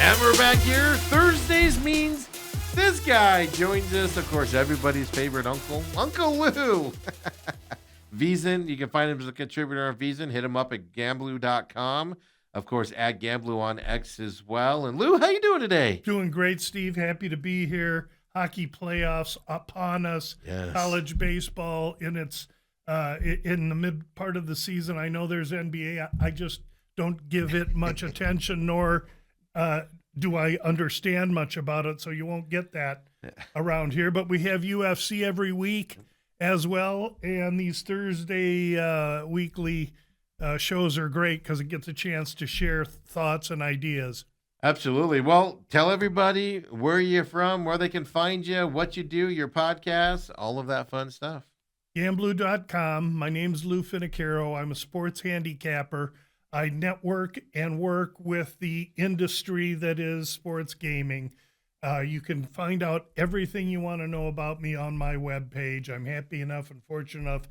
And we're back here. Thursdays means this guy joins us. Of course, everybody's favorite uncle, Uncle Lou. VSIN, you can find him as a contributor on VSIN. Hit him up at gamblu.com. Of course, at Gamblu on X as well. And Lou, how you doing today? Doing great, Steve. Happy to be here. Hockey playoffs upon us. Yes. College baseball in its in the mid part of the season. I know there's NBA. I just don't give it much attention, nor do I understand much about it. So you won't get that around here. But we have UFC every week as well, and these Thursday weekly shows are great because it gets a chance to share thoughts and ideas. Absolutely. Well, tell everybody where you're from, where they can find you, what you do, your podcast, all of that fun stuff. Gamblu.com. My name's Lou Finicaro. I'm a sports handicapper. I network and work with the industry that is sports gaming. You can find out everything you want to know about me on my webpage. I'm happy enough and fortunate enough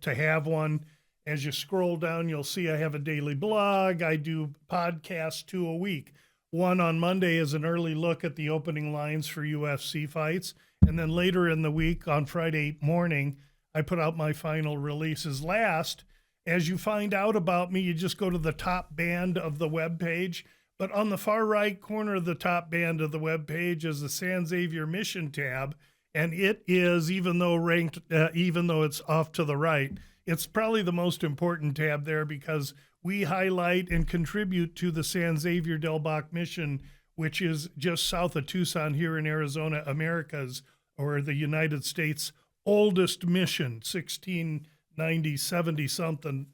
to have one. As you scroll down, you'll see I have a daily blog. I do podcasts 2 a week. One on Monday is an early look at the opening lines for UFC fights. And then later in the week, on Friday morning, I put out my final releases. Last, as you find out about me, you just go to the top band of the webpage. But on the far right corner of the top band of the webpage is the San Xavier Mission tab. And it is, even though it's off to the right, it's probably the most important tab there because we highlight and contribute to the San Xavier Del Bac mission, which is just south of Tucson here in Arizona, America's or the United States' oldest mission, 1690, 70 something,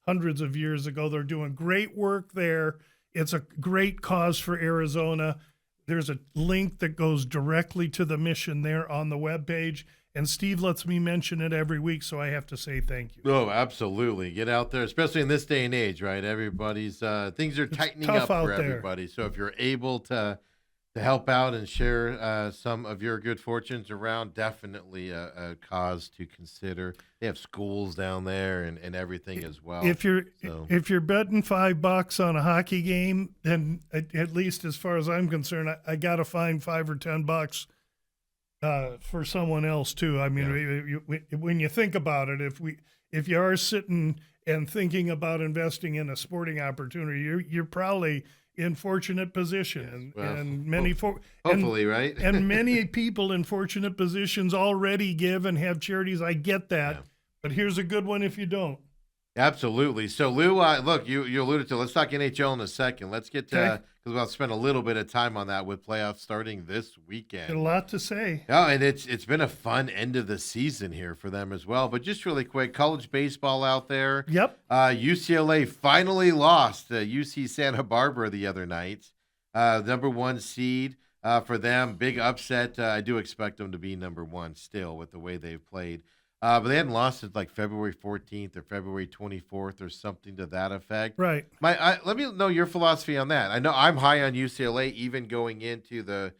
hundreds of years ago. They're doing great work there. It's a great cause for Arizona. There's a link that goes directly to the mission there on the webpage. And Steve lets me mention it every week, so I have to say thank you. Oh, absolutely. Get out there, especially in this day and age, right? Everybody's things are tightening up for everybody. So if you're able to help out and share some of your good fortunes around, definitely a cause to consider. They have schools down there and everything as well. If you're betting $5 on a hockey game, then at least as far as I'm concerned, I got to find $5 or $10 for someone else too. I mean, when you think about it, if you are sitting and thinking about investing in a sporting opportunity, you're probably in fortunate position, hopefully, right? And many people in fortunate positions already give and have charities. I get that, but here's a good one if you don't. Absolutely. So, Lou, look, you alluded to. Let's talk NHL in a second. Let's get to because we'll spend a little bit of time on that with playoffs starting this weekend. Got a lot to say. Oh, and it's been a fun end of the season here for them as well. But just really quick, college baseball out there. Yep. UCLA finally lost UC Santa Barbara the other night. Number 1 seed for them. Big upset. I do expect them to be number 1 still with the way they've played. But they hadn't lost it like February 14th or February 24th or something to that effect. Right. Let me know your philosophy on that. I know I'm high on UCLA, even going into the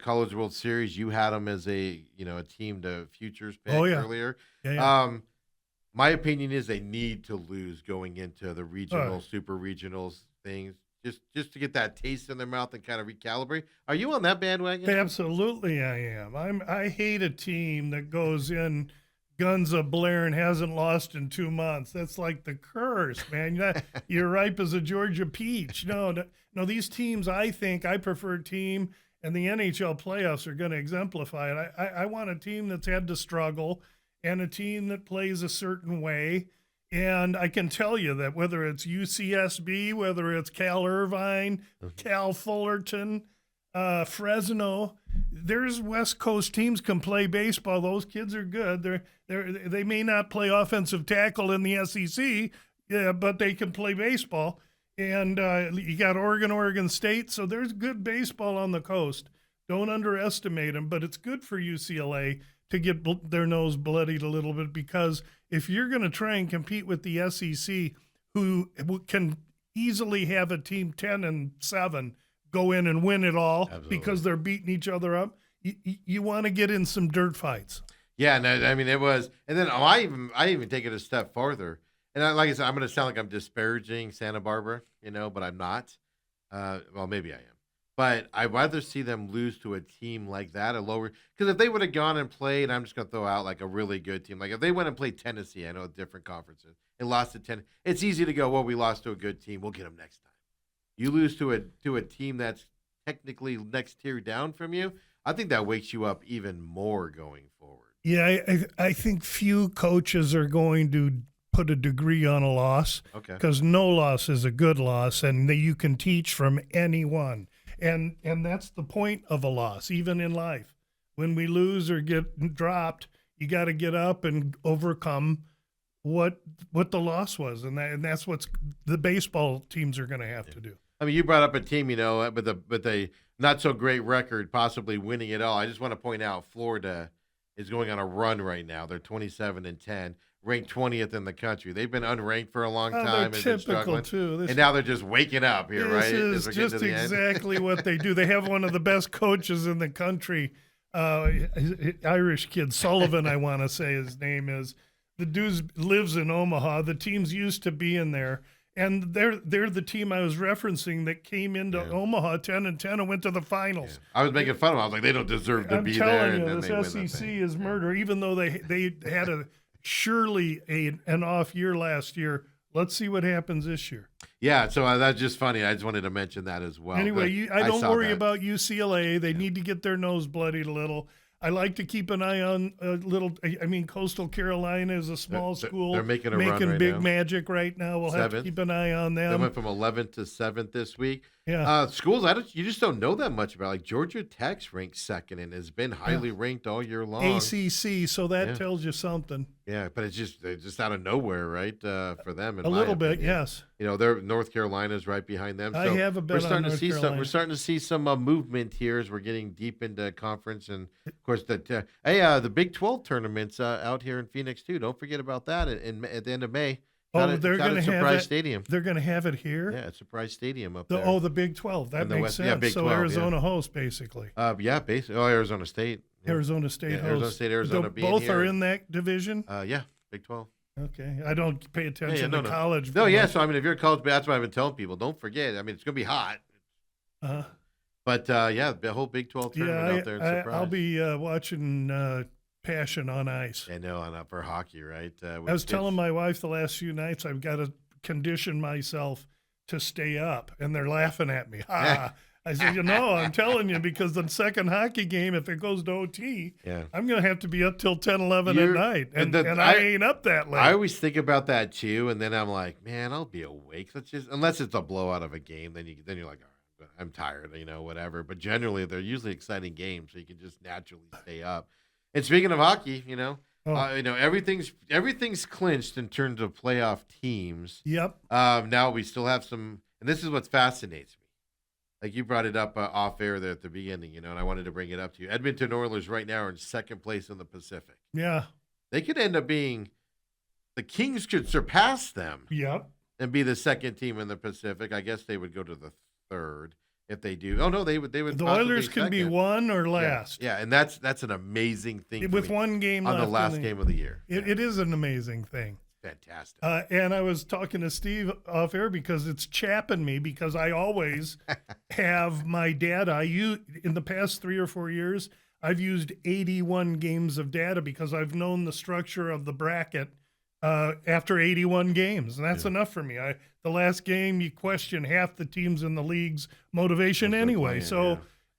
College World Series. You had them as a team to futures pick earlier. Yeah. My opinion is they need to lose going into the regional, super regionals things. Just to get that taste in their mouth and kind of recalibrate. Are you on that bandwagon? Absolutely, I am. I hate a team that goes in guns a-blare and hasn't lost in 2 months. That's like the curse, man. You're ripe as a Georgia peach. No, these teams, I prefer a team, and the NHL playoffs are going to exemplify it. I want a team that's had to struggle and a team that plays a certain way. And I can tell you that whether it's UCSB, whether it's Cal Irvine, Cal Fullerton, Fresno, there's West Coast teams can play baseball. Those kids are good. They may not play offensive tackle in the SEC, but they can play baseball. And you got Oregon State, so there's good baseball on the coast. Don't underestimate them, but it's good for UCLA to get their nose bloodied a little bit, because if you're going to try and compete with the SEC, who can easily have a team 10-7 go in and win it all. Absolutely. Because they're beating each other up, you want to get in some dirt fights. Yeah, no, I mean it was, and then I even take it a step farther. And like I said, I'm going to sound like I'm disparaging Santa Barbara, but I'm not. Well, maybe I am. But I'd rather see them lose to a team like that, a lower. Because if they would have gone and played, I'm just going to throw out like a really good team. Like if they went and played Tennessee, I know different conferences, and lost to 10, it's easy to go, well, we lost to a good team. We'll get them next time. You lose to a team that's technically next tier down from you, I think that wakes you up even more going forward. Yeah, I think few coaches are going to put a degree on a loss Okay. because no loss is a good loss, and that you can teach from anyone. And that's the point of a loss, even in life. When we lose or get dropped, you got to get up and overcome what the loss was, and that's what the baseball teams are going to have to do. I mean, you brought up a team, with a not so great record, possibly winning it all. I just want to point out Florida is going on a run right now. They're 27-10, ranked 20th in the country. They've been unranked for a long time. They're and been typical struggling. too. And now they're just waking up here, right? This is just exactly what they do. They have one of the best coaches in the country, Irish kid, Sullivan, I want to say his name is. The dude lives in Omaha. The teams used to be in there. And they're the team I was referencing that came into Omaha 10-10 and went to the finals. Yeah. I was making fun of them. I was like, they don't deserve to be there. I'm And telling then you, they this win SEC the is murder. Even though they had an off year last year, let's see what happens this year. Yeah, so that's just funny. I just wanted to mention that as well. Anyway, I don't worry about UCLA. They need to get their nose bloodied a little. I like to keep an eye on a little. I mean, Coastal Carolina is a small school. They're making a run right big now. magic right now. We'll have to keep an eye on them. They went from 11th to 7th this week. Yeah. Schools, you just don't know that much about. Like Georgia Tech's ranked second and has been highly ranked all year long. ACC, so that tells you something. Yeah, but it's just out of nowhere, right? For them, a little bit, yes. They're North Carolina's right behind them. So I have a bet on North Carolina. We're starting to see some movement here as we're getting deep into conference, and of course the Big 12 tournaments out here in Phoenix too. Don't forget about that at the end of May. They're going to have Surprise Stadium. They're going to have it here. Yeah, it's Surprise Stadium up there. The Big 12. That makes West, sense. yeah, Big 12, Arizona hosts basically. Basically. Oh, Arizona State. Yeah. Arizona State hosts. Arizona State, Arizona. Both are in that division. Yeah, Big 12. Okay, I don't pay attention to college. No, yeah. So I mean, if you're a college, that's what I've been telling people. Don't forget. I mean, it's going to be hot. But the whole Big 12 tournament out there. Surprise. I'll be watching Passion on Ice. I know, for hockey, right? I was telling my wife the last few nights I've got to condition myself to stay up, and they're laughing at me. I said, I'm telling you, because the second hockey game, if it goes to OT, I'm going to have to be up till 10, 11 at night, and I ain't up that late. I always think about that too, and then I'm like, man, I'll be awake. Unless it's a blowout of a game, then you're like, all right, I'm tired, whatever. But generally, they're usually exciting games, so you can just naturally stay up. And speaking of hockey, everything's clinched in terms of playoff teams. Yep. Now we still have some, and this is what fascinates me. Like you brought it up off air there at the beginning, and I wanted to bring it up to you. Edmonton Oilers right now are in second place in the Pacific. Yeah. They could end up being, the Kings could surpass them. Yep. And be the second team in the Pacific. I guess they would go to the third if they do. Oh no, they would. The Oilers can be one or last. Yeah, and that's an amazing thing. With one game on left the last game of the year. It is an amazing thing. Fantastic. And I was talking to Steve off air because it's chapping me because I always have my data. In the past 3 or 4 years, I've used 81 games of data because I've known the structure of the bracket after 81 games. And that's enough for me. The last game, you question half the teams in the league's motivation anyway.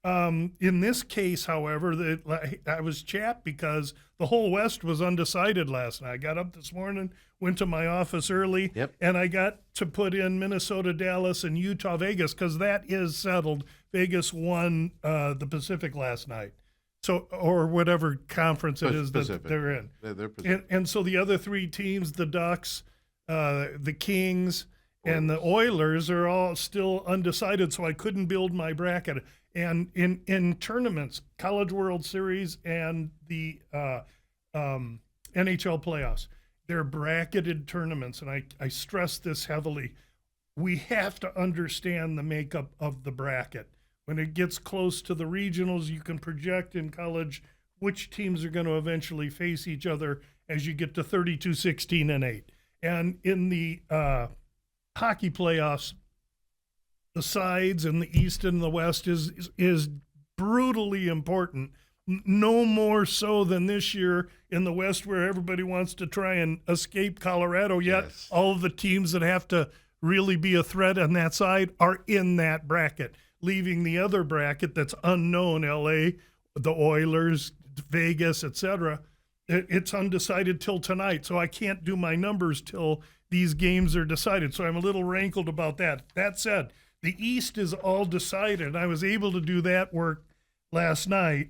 In this case, however, I was chapped because the whole West was undecided last night. I got up this morning, went to my office early, and I got to put in Minnesota, Dallas, and Utah, Vegas, because that is settled. Vegas won the Pacific last night. So, or whatever conference it is that they're in. They're Pacific. And so the other three teams, the Ducks, the Kings, and the Oilers are all still undecided, so I couldn't build my bracket. And in tournaments, College World Series and the NHL playoffs, they're bracketed tournaments, and I stress this heavily. We have to understand the makeup of the bracket. When it gets close to the regionals, you can project in college which teams are going to eventually face each other as you get to 32, 16, and 8. And in the hockey playoffs, the sides in the East and the West is brutally important. No more so than this year in the West, where everybody wants to try and escape Colorado. Yet Yes. all of the teams that have to really be a threat on that side are in that bracket, leaving the other bracket that's unknown, LA, the Oilers, Vegas, etc. It's undecided till tonight, so I can't do my numbers till these games are decided. So I'm a little rankled about that. That said, the East is all decided. I was able to do that work last night.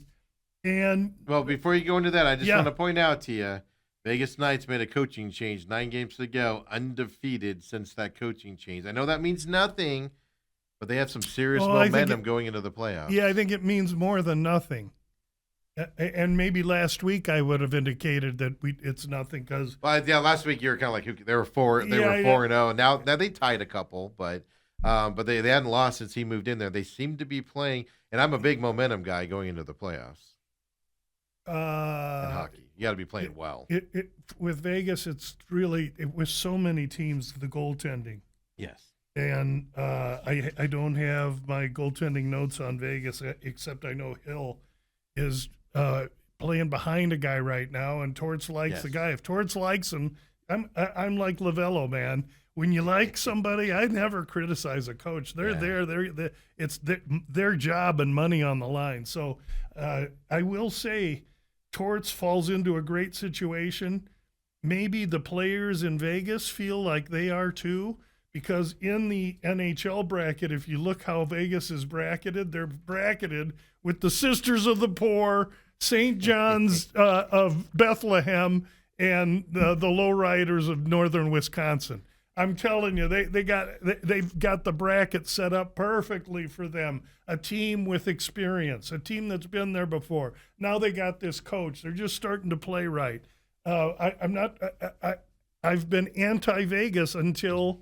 And Well, before you go into that, I just Yeah. want to point out to you, Vegas Knights made a coaching change, 9 games to go, undefeated since that coaching change. I know that means nothing, but they have some serious Well, I think momentum going into the playoffs. yeah, I think it means more than nothing. And maybe last week I would have indicated that it's nothing because Well, yeah, last week you were kind of like they were 4 Yeah, and 0. Now they tied a couple, but they hadn't lost since he moved in there. They seem to be playing, and I'm a big momentum guy going into the playoffs in hockey. You got to be playing well. With Vegas, it's really with so many teams, the goaltending. Yes. And I don't have my goaltending notes on Vegas, except I know Hill is playing behind a guy right now, and Torts likes the Yes. guy. If Torts likes him, I'm like Lavello, man. When you like somebody, I never criticize a coach. They're there. It's their job and money on the line. So I will say, Torts falls into a great situation. Maybe the players in Vegas feel like they are too, because in the NHL bracket, if you look how Vegas is bracketed, they're bracketed with the Sisters of the Poor, St. John's of Bethlehem, and the lowriders of northern Wisconsin. I'm telling you, they've got the bracket set up perfectly for them. A team with experience, a team that's been there before. Now they got this coach. They're just starting to play right. I've been anti-Vegas until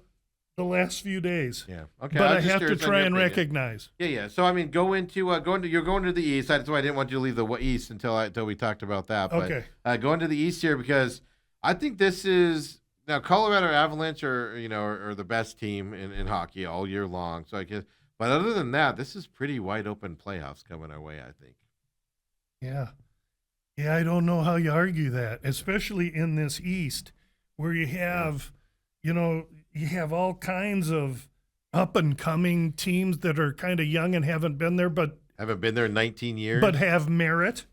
the last few days. Yeah. Okay. But was I just have to curious on try your and opinion. recognize. Yeah. So I mean, you're going to the East. That's why I didn't want you to leave the East until we talked about that. But, Okay. Going to the East here because I think this is now Colorado Avalanche are the best team in hockey all year long. So I guess, but other than that, this is pretty wide open playoffs coming our way. I think. Yeah. Yeah, I don't know how you argue that, especially in this East where you have, you have all kinds of up and coming teams that are kind of young and haven't been there, but in 19 years. but have merit.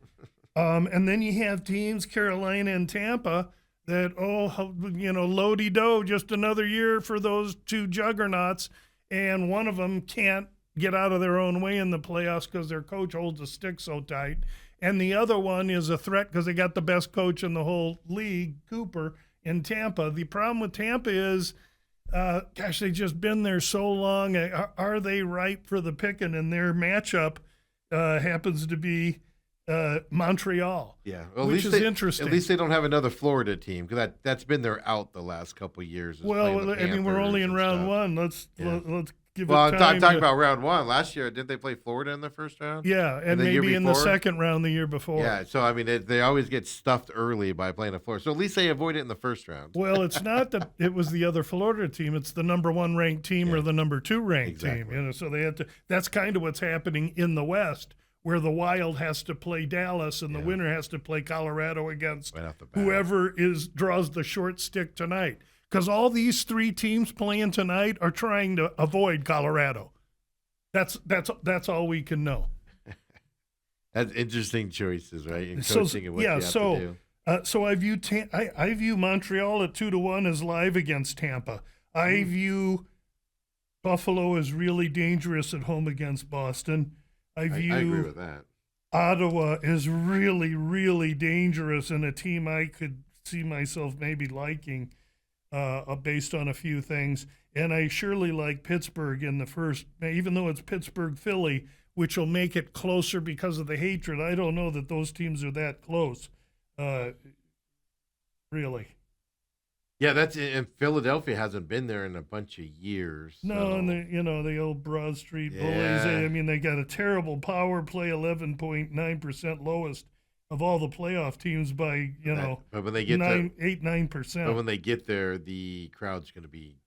And then you have teams, Carolina and Tampa, that, lo-de-do, just another year for those two juggernauts. And one of them can't get out of their own way in the playoffs because their coach holds the stick so tight. And the other one is a threat because they got the best coach in the whole league, Cooper, in Tampa. The problem with Tampa is, they've just been there so long. Are they ripe for the picking? And their matchup happens to be Montreal. Yeah, which is interesting. At least they don't have another Florida team because that's been their out the last couple of years. Well, I mean, we're only in round one. Let's give it time. I'm talking about round one. Last year, didn't they play Florida in the first round? Yeah, and the year maybe in the before? second round the year before. Yeah, so I mean, they always get stuffed early by playing a Florida. So at least they avoid it in the first round. Well, it's not that it was the other Florida team. It's the number 1 ranked team or the number 2 ranked Exactly. team. So they had to. That's kind of what's happening in the West, where the Wild has to play Dallas and the winner has to play Colorado against Right off the bat. whoever draws the short stick tonight. Because all these 3 teams playing tonight are trying to avoid Colorado. That's all we can know. That's interesting choices, right? In coaching and what you have to do. So I view Montreal at 2-1 as live against Tampa. I view Buffalo as really dangerous at home against Boston. I agree with that. Ottawa is really, really dangerous and a team I could see myself maybe liking based on a few things. And I surely like Pittsburgh in the first, even though it's Pittsburgh-Philly, which will make it closer because of the hatred. I don't know that those teams are that close, really. Yeah, and Philadelphia hasn't been there in a bunch of years. No, so. and the old Broad Street bullies. Yeah. I mean, they got a terrible power play, 11.9% lowest of all the playoff teams by But when they get 9%. But when they get there, the crowd's going to be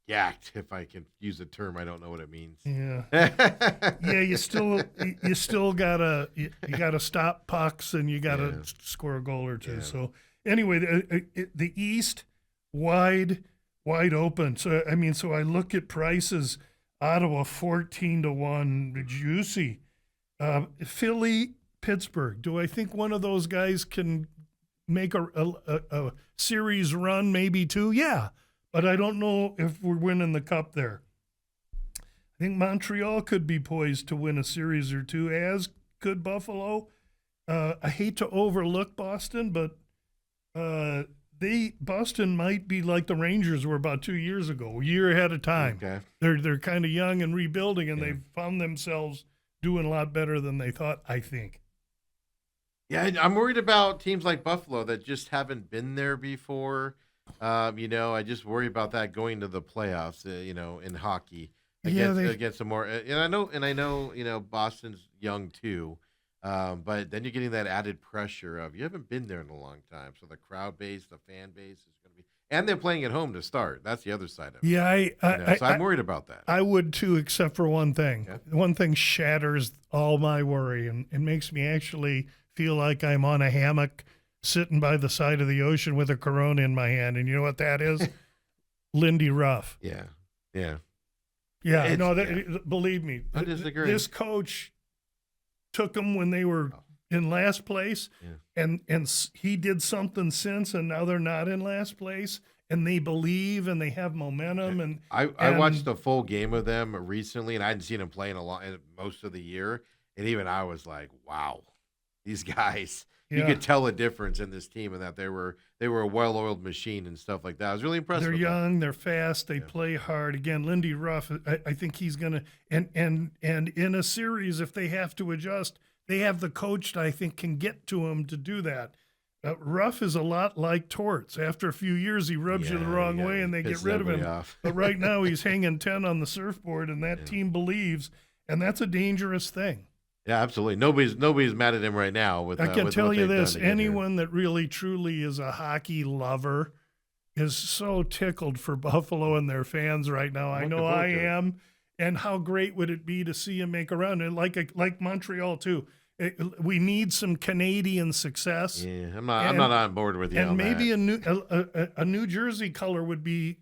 yacked, if I can use a term. I don't know what it means. Yeah. Yeah, you still gotta stop pucks and you gotta Yeah. score a goal or two. Yeah. So anyway, the East wide open. So I look at prices. Ottawa 14-1, juicy. Philly, Pittsburgh. Do I think one of those guys can make a series run? Maybe two. Yeah, but I don't know if we're winning the cup there. I think Montreal could be poised to win a series or two, as could Buffalo. I hate to overlook Boston, but Boston might be like the Rangers were about 2 years ago, a year ahead of time. Okay. They're kind of young and rebuilding, and Yeah. they've found themselves doing a lot better than they thought, I think. Yeah, I'm worried about teams like Buffalo that just haven't been there before. I just worry about that going to the playoffs. In hockey against some more. And I know, Boston's young too. But then you're getting that added pressure of you haven't been there in a long time, so the crowd base, the fan base is going to be, and they're playing at home to start. That's the other side of it. Yeah, So I'm worried about that. I would too, except for one thing. Okay. One thing shatters all my worry, and it makes me actually feel like I'm on a hammock sitting by the side of the ocean with a Corona in my hand. And you know what that is? Lindy Ruff. Yeah. Believe me, I disagree. this coach took them when they were in last place, and he did something since, and now they're not in last place, and they believe and they have momentum. And I watched the full game of them recently, and I hadn't seen them play in most of the year, and even I was like, wow, these guys. You could tell a difference in this team, and that they were a well-oiled machine and stuff like that. I was really impressed. They're with young, them. they're fast, they play hard. Again, Lindy Ruff, I think he's gonna and in a series, if they have to adjust, they have the coach that I think can get to him to do that. Ruff is a lot like Torts. After a few years, he rubs you the wrong way, and they get rid of him. But right now, he's hanging 10 on the surfboard, and that team believes, and that's a dangerous thing. Yeah, absolutely. Nobody's mad at him right now. I can tell you this: anyone that really truly is a hockey lover is so tickled for Buffalo and their fans right now. I know I am. And how great would it be to see him make a run? And like Montreal too. We need some Canadian success. Yeah, I'm not on board with you. And on maybe that. a New Jersey color would be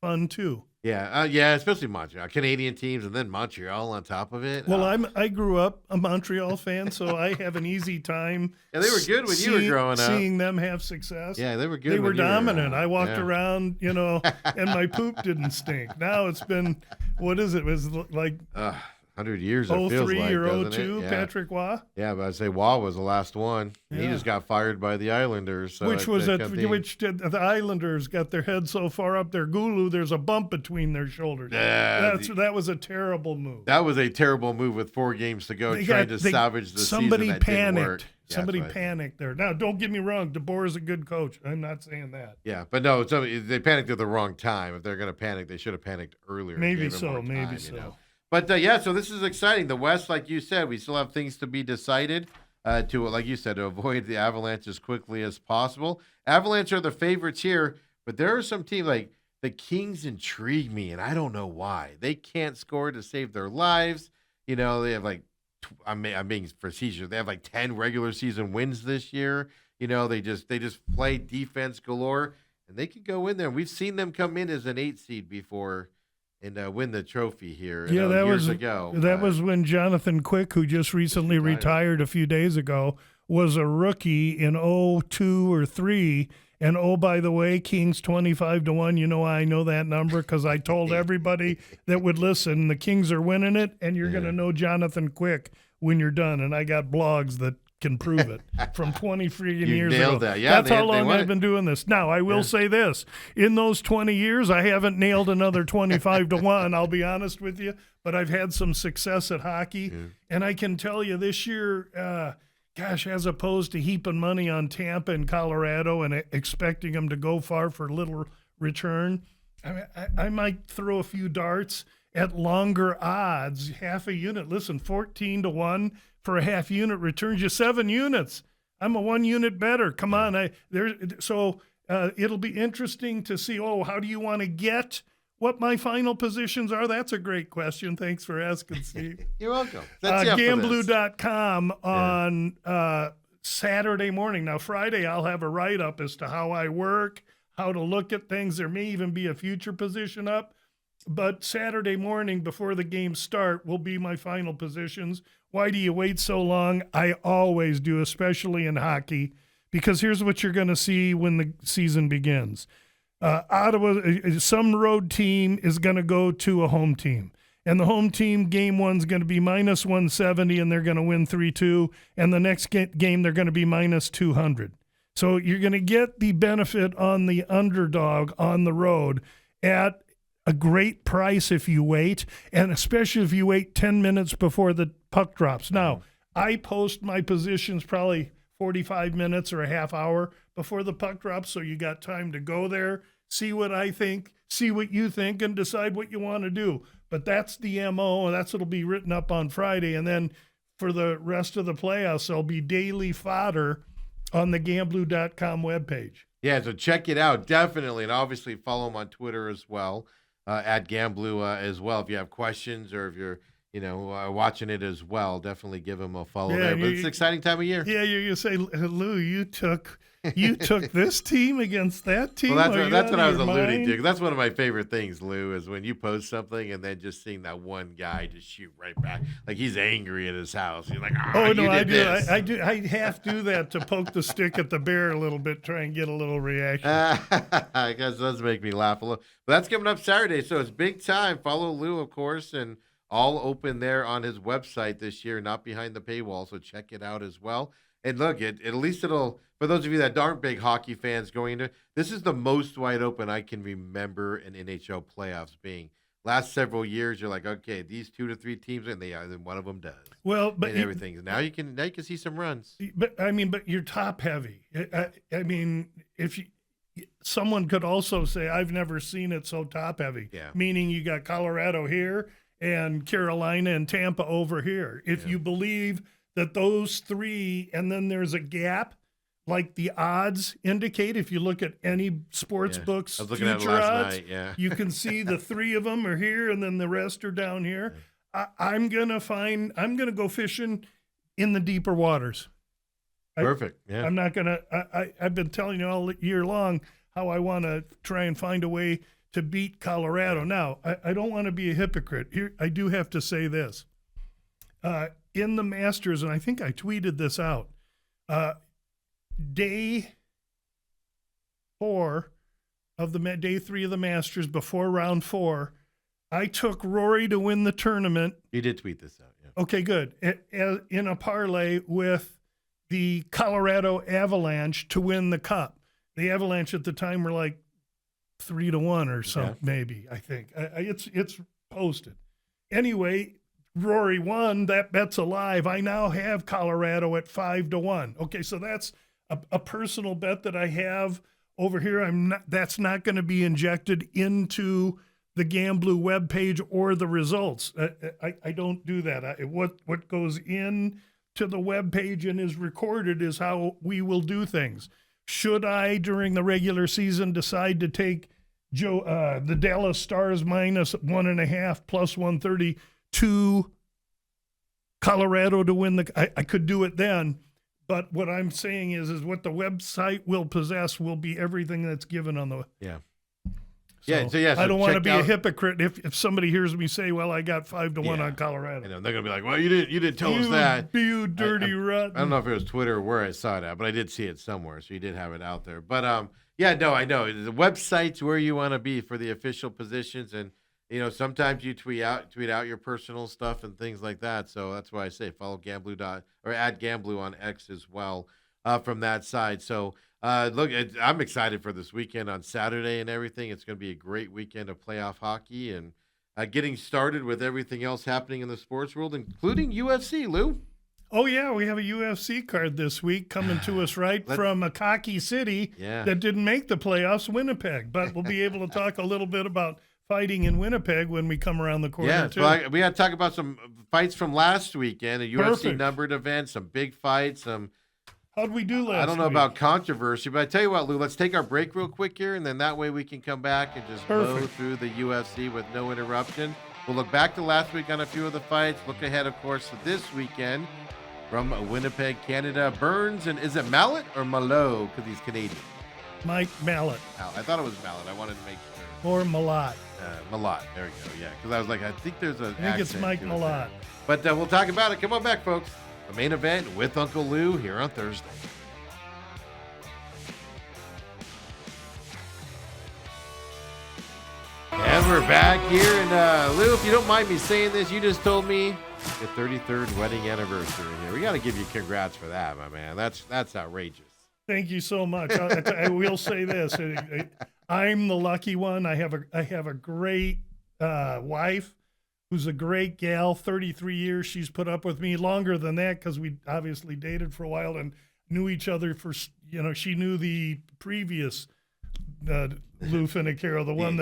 fun too. Yeah, especially Montreal, Canadian teams, and then Montreal on top of it. Well, I grew up a Montreal fan, so I have an easy time. Yeah, they were good when you were growing up. Seeing them have success. Yeah, they were good. They were dominant. I walked around, and my poop didn't stink. Now it's been, what is it? It was like 100 years. It feels 03 like, or 02, yeah. Patrick Waugh. Yeah, but I'd say Waugh was the last one. Yeah. He just got fired by the Islanders. So Which the Islanders got their head so far up their gulu, there's a bump between their shoulders. That was a terrible move. That was a terrible move with 4 games to go, trying to salvage the season. Somebody that panicked. Didn't work. Somebody panicked there. Now, don't get me wrong. DeBoer is a good coach. I'm not saying that. Yeah, but no, they panicked at the wrong time. If they're going to panic, they should have panicked earlier. Maybe so. Maybe so. But so this is exciting. The West, like you said, we still have things to be decided. Like you said, to avoid the Avalanche as quickly as possible. Avalanche are the favorites here, but there are some teams like the Kings intrigue me, and I don't know why. They can't score to save their lives. They have I'm being facetious. They have 10 regular season wins this year. They just play defense galore, and they could go in there. We've seen them come in as an 8 seed before and win the trophy here. Years ago. That was when Jonathan Quick, who just recently retired a few days ago, was a rookie in 02 or 03. And by the way, Kings 25-1. I know that number because I told everybody that would listen. The Kings are winning it, and you're going to know Jonathan Quick when you're done. And I got blogs that can prove it from 20 freaking years ago. Nailed that. Yeah, that's how long I've been doing this. Now, I will say this. In those 20 years, I haven't nailed another 25-1, I'll be honest with you, but I've had some success at hockey. Yeah. And I can tell you this year, as opposed to heaping money on Tampa and Colorado and expecting them to go far for little return, I might throw a few darts at longer odds, half a unit. Listen, 14-1 for a half unit returns you 7 units. I'm a 1 unit better. Come on. It'll be interesting to see, how do you want to get what my final positions are, that's a great question. Thanks for asking, Steve. You're welcome. That's Gamblu.com on Saturday morning. Now, Friday, I'll have a write-up as to how I work, how to look at things. There may even be a future position up. But Saturday morning before the games start will be my final positions. Why do you wait so long? I always do, especially in hockey, because here's what you're going to see when the season begins. Ottawa, some road team is going to go to a home team. And the home team, game one's going to be minus 170, and they're going to win 3-2. And the next game, they're going to be minus 200. So you're going to get the benefit on the underdog on the road at a great price if you wait, and especially if you wait 10 minutes before the puck drops. Now, I post my positions probably 45 minutes or a half hour before the puck drops, so you got time to go there, see what I think, see what you think, and decide what you want to do. But that's the MO, and that's what'll be written up on Friday. And then for the rest of the playoffs, there'll be daily fodder on the Gamblu.com webpage. Yeah, so check it out, definitely. And obviously follow them on Twitter as well. At Gamblu as well. If you have questions or if you're, watching it as well, definitely give them a follow there. But it's an exciting time of year. Yeah, you say, Lou, you took this team against that team. Well, that's what I was alluding to. That's one of my favorite things, Lou, is when you post something and then just seeing that one guy just shoot right back, like he's angry at his house. You're like, oh no, I do. This. I do. I half do that to poke the stick at the bear a little bit, try and get a little reaction. I guess it does make me laugh a little. But that's coming up Saturday, so it's big time. Follow Lou, of course, and all open there on his website this year, not behind the paywall. So check it out as well. And look, at least it'll, for those of you that aren't big hockey fans going into, this is the most wide open I can remember an NHL playoffs being. Last several years, you're like, okay, these 2 to 3 teams, and then one of them does. Well, but and everything. Now you can see some runs. But you're top heavy. If someone could also say, I've never seen it so top heavy. Yeah. Meaning you got Colorado here and Carolina and Tampa over here. If you believe that those three, and then there's a gap, like the odds indicate, if you look at any sports books, I was looking at it last night, you can see the three of them are here and then the rest are down here. Yeah. I'm going to go fishing in the deeper waters. Perfect. Yeah. I'm not going to, I've been telling you all year long how I want to try and find a way to beat Colorado. Now, I don't want to be a hypocrite. Here, I do have to say this. In the Masters, and I think I tweeted this out, day 4 of day 3 of the Masters before round 4, I took Rory to win the tournament. You did tweet this out, yeah. Okay, good. In a parlay with the Colorado Avalanche to win the Cup. The Avalanche at the time were like 3-1 or something, maybe, I think. It's posted. Anyway, Rory won. That bet's alive. I now have Colorado at 5-1. Okay, so that's a personal bet that I have over here. That's not going to be injected into the Gamblu webpage or the results. I don't do that. What goes in to the webpage and is recorded is how we will do things. Should I, during the regular season, decide to take the Dallas Stars minus 1.5 plus 130 to Colorado to win I could do it then. But what I'm saying is what the website will possess will be everything that's given on the. Yeah. So I don't want to be a hypocrite if somebody hears me say, "Well, I got 5-1 on Colorado." I know, they're gonna be like, "Well, you didn't tell us that." You dirty rotten. I don't know if it was Twitter or where I saw that, but I did see it somewhere, so you did have it out there. But I know the website's where you want to be for the official positions, and sometimes you tweet out your personal stuff and things like that. So that's why I say follow Gamblu or add Gamblu on X as well from that side. So. Look, I'm excited for this weekend on Saturday and everything. It's going to be a great weekend of playoff hockey and getting started with everything else happening in the sports world, including UFC, Lou. Oh, yeah, we have a UFC card this week coming to us from a cocky city that didn't make the playoffs, Winnipeg. But we'll be able to talk a little bit about fighting in Winnipeg when we come around the corner, too. So we got to talk about some fights from last weekend, a UFC numbered event, some big fights, some How'd we do last I don't know week? about controversy, but I tell you what, Lou, let's take our break real quick here, and then that way we can come back and just blow Perfect. through the UFC with no interruption. We'll look back to last week on a few of the fights, look ahead, of course, to this weekend from Winnipeg, Canada. Burns, and is it Mallet or Malot? Because he's Canadian. Mike Mallet. I thought it was Mallet. I wanted to make sure. Or Malott. Malott. There we go. Yeah, because I was like, I think there's a. I think it's Mike Malott. But we'll talk about it. Come on back, folks. The main event with Uncle Lou here on Thursday. And we're back here. And Lou, if you don't mind me saying this, you just told me your 33rd wedding anniversary here. We got to give you congrats for that, my man. That's outrageous. Thank you so much. I will say this: I'm the lucky one. I have a great wife, who's a great gal. 33 years she's put up with me. Longer than that, because we obviously dated for a while and knew each other for. She knew the previous Lou Finicaro, the one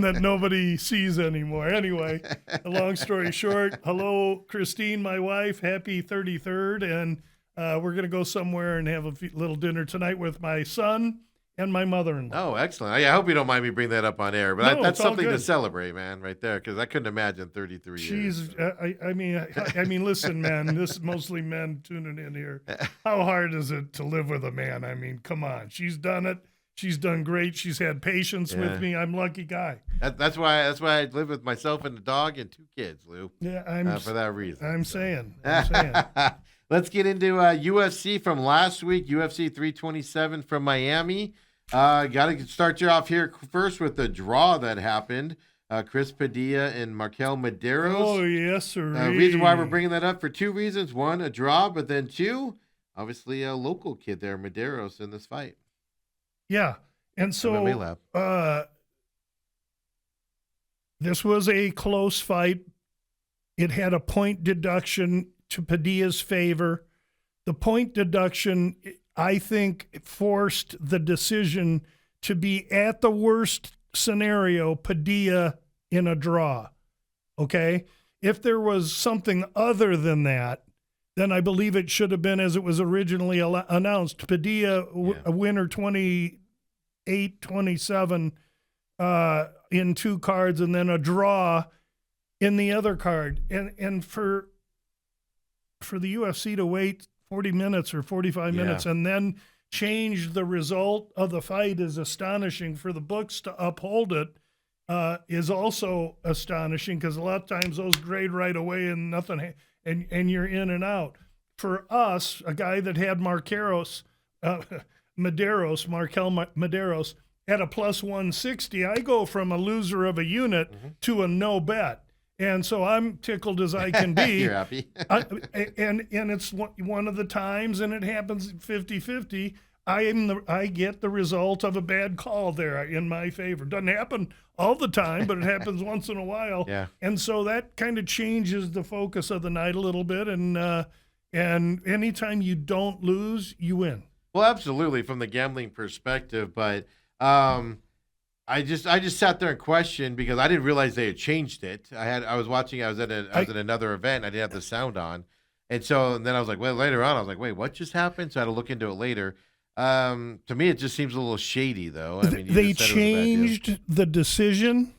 that nobody sees anymore. Anyway, a long story short, hello, Christine, my wife. Happy 33rd, and. We're going to go somewhere and have a little dinner tonight with my son and my mother-in-law. Oh, excellent. I hope you don't mind me bringing that up on air, but No, that's it's all something to good. celebrate, man, right there, because I couldn't imagine 33 years. She's, I mean, listen, man, this is mostly men tuning in here. How hard is it to live with a man? I mean, come on. She's done it. She's done great. She's had patience with me. I'm a lucky guy. That's why I live with myself and the dog and 2 kids, Lou. Yeah, for that reason. I'm saying. Let's get into UFC from last week, UFC 327 from Miami. Got to start you off here first with the draw that happened. Chris Padilla and Markel Medeiros. Oh, yes, sir. Reason why we're bringing that up for 2 reasons. 1, a draw, but then 2, obviously a local kid there, Medeiros, in this fight. Yeah, and so MMA Lab. This was a close fight. It had a point deduction to Padilla's favor. The point deduction, I think, forced the decision to be, at the worst scenario, Padilla in a draw. Okay? If there was something other than that, then I believe it should have been as it was originally announced. Padilla, a winner 28-27 in 2 cards, and then a draw in the other card. And for the UFC to wait 40 minutes or 45 minutes and then change the result of the fight is astonishing. For the books to uphold it is also astonishing, because a lot of times those grade right away and nothing, and you're in and out. For us, a guy that had Markel Medeiros at a plus 160, I go from a loser of a unit to a no bet. And so I'm tickled as I can be. You're happy. And it's one of the times, and it happens 50-50, I get the result of a bad call there in my favor. Doesn't happen all the time, but it happens once in a while. Yeah. And so that kind of changes the focus of the night a little bit. And anytime you don't lose, you win. Well, absolutely, from the gambling perspective, but I just sat there and questioned, because I didn't realize they had changed it. I was at another event, and I didn't have the sound on. And then I was like, well, later on, I was like, wait, what just happened? So I had to look into it later. To me, it just seems a little shady, though. I mean, they changed the decision.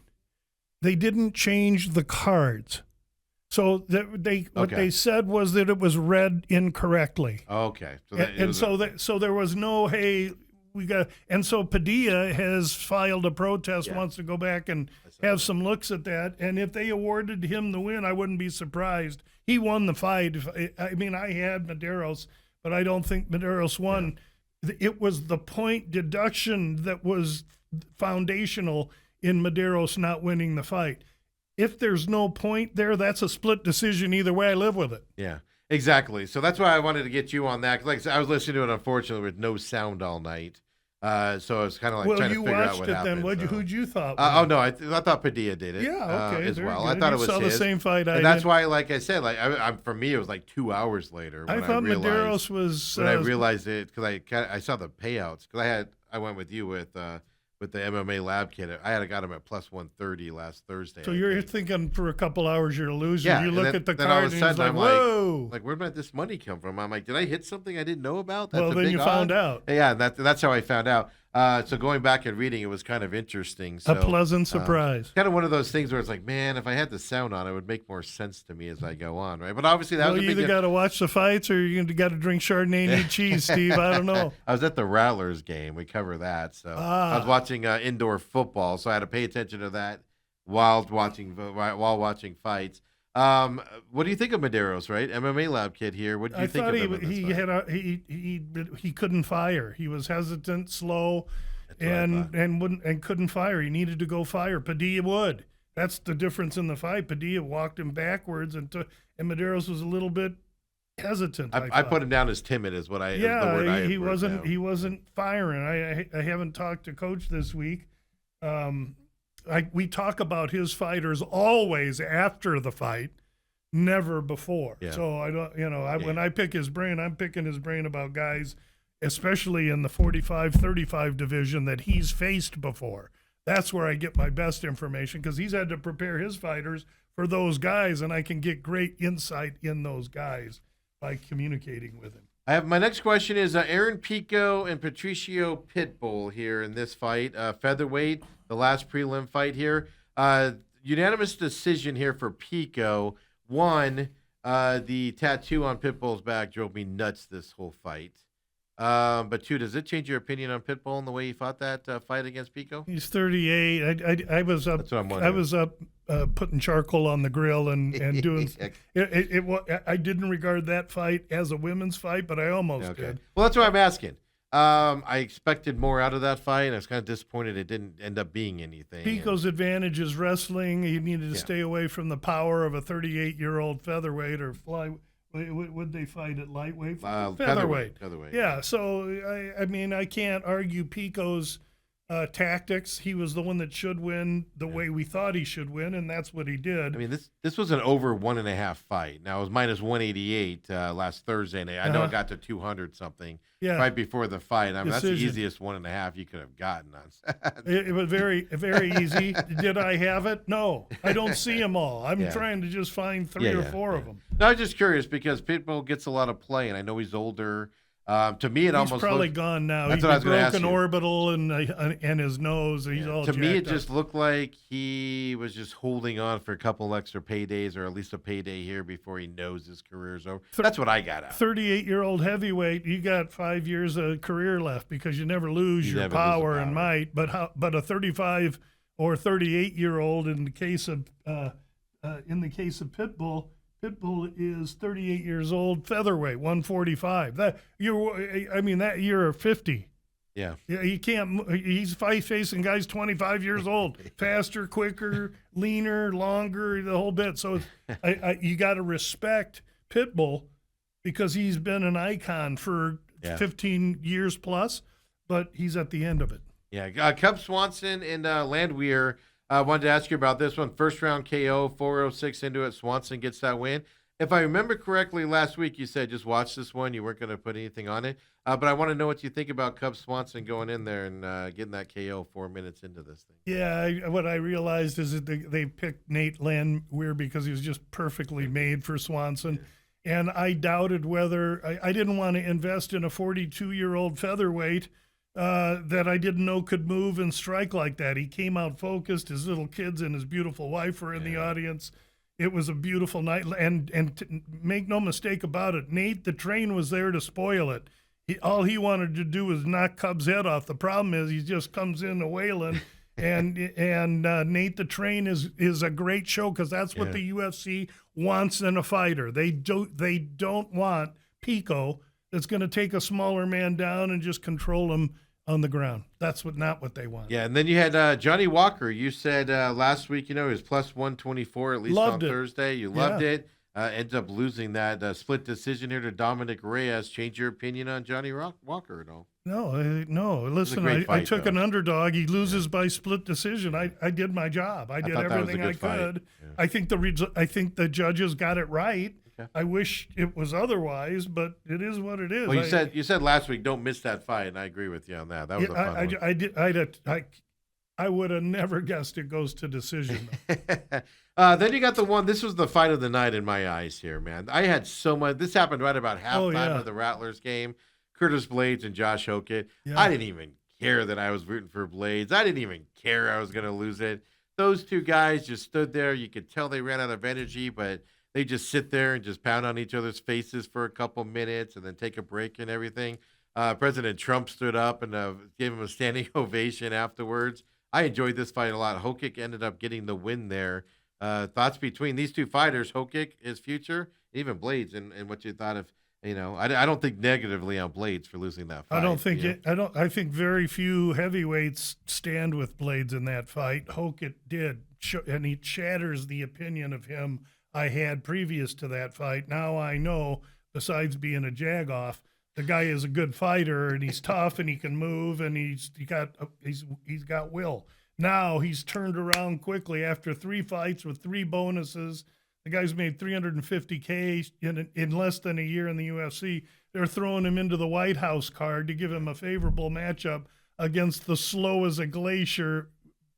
They didn't change the cards. So what they said was that it was read incorrectly. Okay. So there was no, hey, we got, and so Padilla has filed a protest, wants to go back and have some looks at that. And if they awarded him the win, I wouldn't be surprised. He won the fight. I mean, I had Medeiros, but I don't think Medeiros won. Yeah. It was the point deduction that was foundational in Medeiros not winning the fight. If there's no point there, that's a split decision either way. I live with it. Yeah, exactly. So that's why I wanted to get you on that. 'Cause like I said, I was listening to it, unfortunately, with no sound all night. So I was kind of like trying to figure out what happened. Well, you watched it then. Who'd you thought? No, I thought Padilla did it. Yeah, okay. As well. Good. I thought it was saw his. The same fight. And that's why, like I said, for me, it was like 2 hours later. When I thought Medeiros was. When I realized it, because I saw the payouts. Because I went with you with with the MMA lab kit. I had got him at plus 130 last Thursday. So I you're think. thinking for a couple hours you're a loser. Yeah, You and look then, at the then all card of a and it's sudden like, I'm whoa. like, where did this money come from? I'm like, did I hit something I didn't know about? That's Well, a then big you found odd? out. Yeah, that's how I found out. So going back and reading, it was kind of interesting. So, A pleasant surprise. kind of one of those things where it's like, man, if I had the sound on, it would make more sense to me as I go on, right? But obviously, that Well, was a you big either got to watch the fights or you got to drink Chardonnay and eat cheese, Steve. I don't know. I was at the Rattlers game. We cover that. So I was watching indoor football, so I had to pay attention to that while watching fights. What do you think of Medeiros, right? MMA lab kid here. What do you I think thought of him in this fight? he couldn't fire. He was hestant, slow, That's what I thought. and couldn't fire. He needed to go fire. Padilla would. That's the difference in the fight. Padilla walked him backwards, and Medeiros was a little bit hesitant. I put him down as timid, is what I. is the word I he had wrote down. wasn't firing. I haven't talked to Coach this week. We talk about his fighters always after the fight, never before. Yeah. So I don't, when I pick his brain, I'm picking his brain about guys, especially in the 45-35 division that he's faced before. That's where I get my best information because he's had to prepare his fighters for those guys, and I can get great insight in those guys by communicating with him. I have my next question is Aaron Pico and Patricio Pitbull here in this fight, featherweight, the last prelim fight here. Unanimous decision here for Pico. One, the tattoo on Pitbull's back drove me nuts this whole fight. But two, does it change your opinion on Pitbull and the way he fought that fight against Pico? He's 38. I was up. That's what I'm wondering. I was up putting charcoal on the grill and doing. I didn't regard that fight as a women's fight, but I almost did. Well, that's what I'm asking. I expected more out of that fight, and I was kind of disappointed it didn't end up being anything. Pico's advantage is wrestling. He needed to stay away from the power of a 38-year-old featherweight or fly. Would they fight at lightweight? Featherweight. Yeah, so I mean, I can't argue Pico's tactics. He was the one that should win the way we thought he should win, and that's what he did. I mean, this was an over 1.5 fight. Now, it was minus 188 last Thursday, and I know it got to 200 something right before the fight. I mean, that's the easiest 1.5 you could have gotten on. It was very, very easy. Did I have it? No. I don't see them all. I'm trying to just find three or four of them. No, I was just curious because Pitbull gets a lot of play, and I know he's older. To me, he's probably gone now. That's He's what I was going to ask broken you. orbital and his nose. He's all to me, it jacked up. just looked like he was just holding on for a couple extra paydays, or at least a payday here before he knows his career's over. That's what I got out. 38-year-old heavyweight, you got 5 years of career left because you never lose your power and might. But a 35 or 38-year-old in the case of Pitbull. Pitbull is 38 years old, featherweight, 145. That you're 50. Yeah, he can't. He's facing guys 25 years old, faster, quicker, leaner, longer, the whole bit. So you got to respect Pitbull because he's been an icon for 15 years plus, but he's at the end of it. Yeah, Cub Swanson and Landwehr. I wanted to ask you about this one. First round KO, 406 into it. Swanson gets that win. If I remember correctly, last week you said just watch this one. You weren't going to put anything on it. But I want to know what you think about Cub Swanson going in there and getting that KO 4 minutes into this thing. Yeah, what I realized is that they picked Nate Landwehr because he was just perfectly made for Swanson. Yeah. And I doubted whether I didn't want to invest in a 42-year-old featherweight that I didn't know could move and strike like that. He came out focused. His little kids and his beautiful wife were in the audience. It was a beautiful night. And make no mistake about it, Nate, the train was there to spoil it. All he wanted to do was knock Cub's head off. The problem is he just comes in a wailing. and Nate the Train is a great show because that's what the UFC wants in a fighter. They don't want Pico that's going to take a smaller man down and just control him on the ground. That's not what they want. Yeah, and then you had Johnny Walker. You said last week, he was plus 124 at least on Thursday. You loved it. Ends up losing that split decision here to Dominic Reyes. Change your opinion on Johnny Walker at all? No. Listen, I took an underdog. He loses by split decision. I did my job. I did everything I could. Yeah. I think the judges got it right. Okay. I wish it was otherwise, but it is what it is. Well, you said last week don't miss that fight, and I agree with you on that. That was a fun one. I would have never guessed it goes to decision. Then you got the one. This was the fight of the night in my eyes here, man. I had so much. This happened right about Oh halftime yeah, of the Rattlers game. Curtis Blades and Josh Hokett. I yeah. didn't even care that I was rooting for Blades. I didn't even care I was going to lose it. Those two guys just stood there. You could tell they ran out of energy, but they just sit there and just pound on each other's faces for a couple minutes and then take a break and everything. President Trump stood up and gave him a standing ovation afterwards. I enjoyed this fight a lot. Hokik ended up getting the win there. Thoughts between these two fighters, Hokik, his future, even Blades, and what you thought of, I don't think negatively on Blades for losing that fight. I don't think it. I don't. I think very few heavyweights stand with Blades in that fight. Hokett did, and he shatters the opinion of him I had previous to that fight. Now I know, besides being a jagoff, the guy is a good fighter and he's tough and he can move and he's got will. Now he's turned around quickly after 3 fights with 3 bonuses. The guy's made $350K in less than a year in the UFC. They're throwing him into the White House card to give him a favorable matchup against the slow as a glacier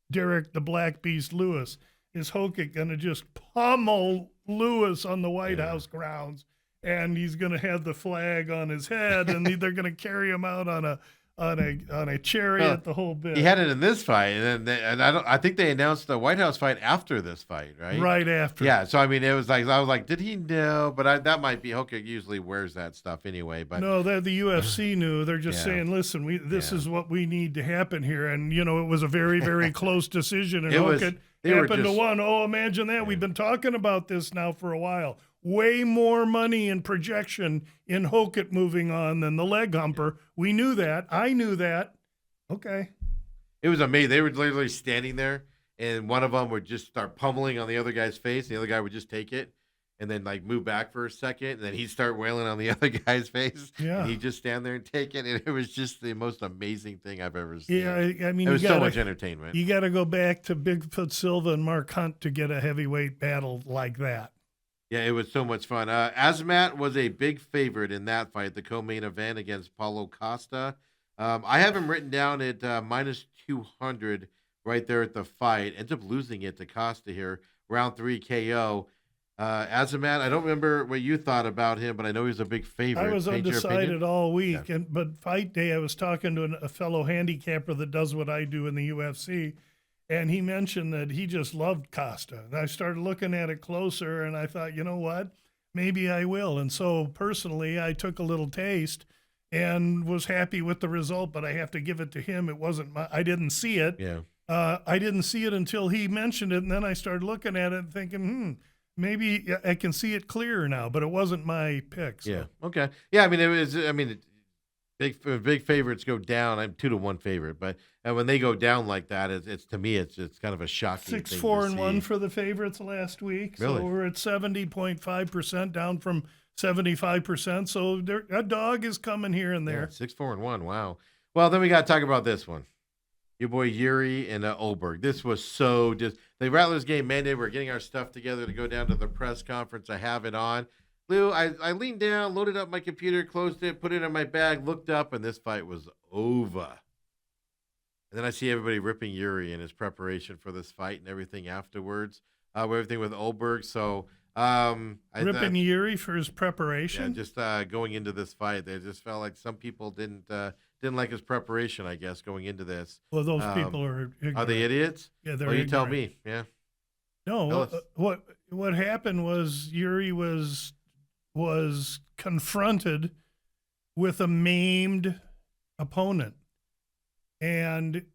Derek the Black Beast Lewis. Is Hokik going to just pummel Lewis on the White House grounds? And he's going to have the flag on his head, and they're going to carry him out on a chariot, the whole bit. He had it in this fight, and I think they announced the White House fight after this fight, right? Right after. Yeah. So I mean, I was like, did he know? But that might be Hokik usually wears that stuff anyway. But no, the UFC knew. They're just saying, listen, this is what we need to happen here, and it was a very, very close decision, and Hokik happened to win. Oh, imagine that! We've been talking about this now for a while. Way more money and projection in Hokett moving on than the leg humper. We knew that. I knew that. Okay. It was amazing. They were literally standing there, and one of them would just start pummeling on the other guy's face, and the other guy would just take it and then move back for a second, and then he'd start wailing on the other guy's face. Yeah. And he'd just stand there and take it, and it was just the most amazing thing I've ever seen. Yeah, I mean, it was so much entertainment. You got to go back to Bigfoot Silva and Mark Hunt to get a heavyweight battle like that. Yeah, it was so much fun. Azmat was a big favorite in that fight, the co-main event against Paulo Costa. I have him written down at minus 200 right there at the fight. Ends up losing it to Costa here, round 3 KO. Azamat, I don't remember what you thought about him, but I know he was a big favorite. I was Paint your opinion? undecided all week, but fight day I was talking to a fellow handicapper that does what I do in the UFC, and he mentioned that he just loved Costa. And I started looking at it closer, and I thought, you know what? Maybe I will. And so personally, I took a little taste and was happy with the result, but I have to give it to him. It wasn't I didn't see it. Yeah. I didn't see it until he mentioned it, and then I started looking at it and thinking, maybe I can see it clearer now, but it wasn't my pick. So. Yeah. Okay. Yeah. I mean, it was. I mean, big favorites go down. I'm 2-1 favorite, but when they go down like that, it's to me, it's kind of a shocking. 6-4-1 for the favorites last week. Really? So we're at 70.5%, down from 75%. So a dog is coming here and there. 6-4-1. Wow. Well, then we got to talk about this one. Your boy Yuri and Olberg. This was so just the Rattlers game Monday. We're getting our stuff together to go down to the press conference. I have it on. Lou, I leaned down, loaded up my computer, closed it, put it in my bag, looked up, and this fight was over. And then I see everybody ripping Yuri in his preparation for this fight and everything afterwards. Everything with Olberg. So ripping Yuri for his preparation. Yeah, just going into this fight, they just felt like some people didn't like his preparation, I guess, going into this. Well, those people are ignorant. Are they idiots? Yeah, they're Well, you ignorant. tell me. Yeah. No, what happened was Yuri was confronted with a maimed opponent, and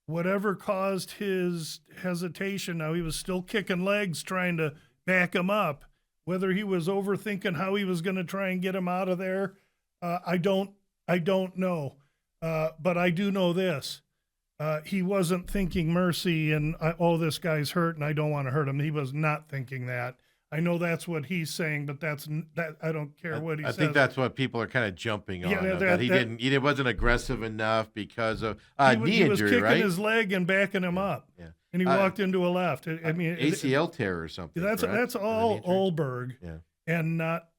whatever caused his hesitation. Now he was still kicking legs, trying to back him up. Whether he was overthinking how he was going to try and get him out of there, I don't know. But I do know this. He wasn't thinking mercy and, this guy's hurt and I don't want to hurt him. He was not thinking that. I know that's what he's saying, but that I don't care what he says. I think that's what people are kind of jumping on. Yeah, that he wasn't aggressive enough because of knee injury, he was kicking right? his leg and backing him up. Yeah. And he walked into a left. I mean, ACL tear or something. That's all Olberg, yeah, and not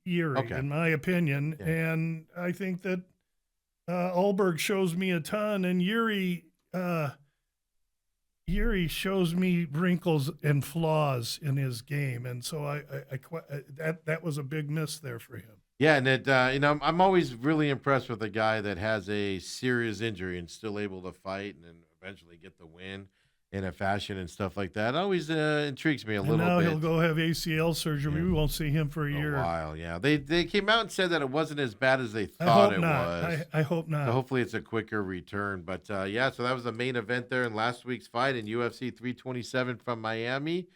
Yuri, in my opinion. Yeah. And I think that Olberg shows me a ton, and Yuri Yuri shows me wrinkles and flaws in his game, and so that was a big miss there for him. Yeah, and I'm always really impressed with a guy that has a serious injury and still able to fight and then eventually get the win in a fashion and stuff like that. It always intrigues me a And little now he'll bit. go have ACL surgery. Yeah. We won't see him for a A year. while, yeah. They came out and said that it wasn't as bad as they I thought hope it not. was. I hope So not. hopefully it's a quicker return. But yeah, so that was the main event there in last week's fight in UFC 327 from Miami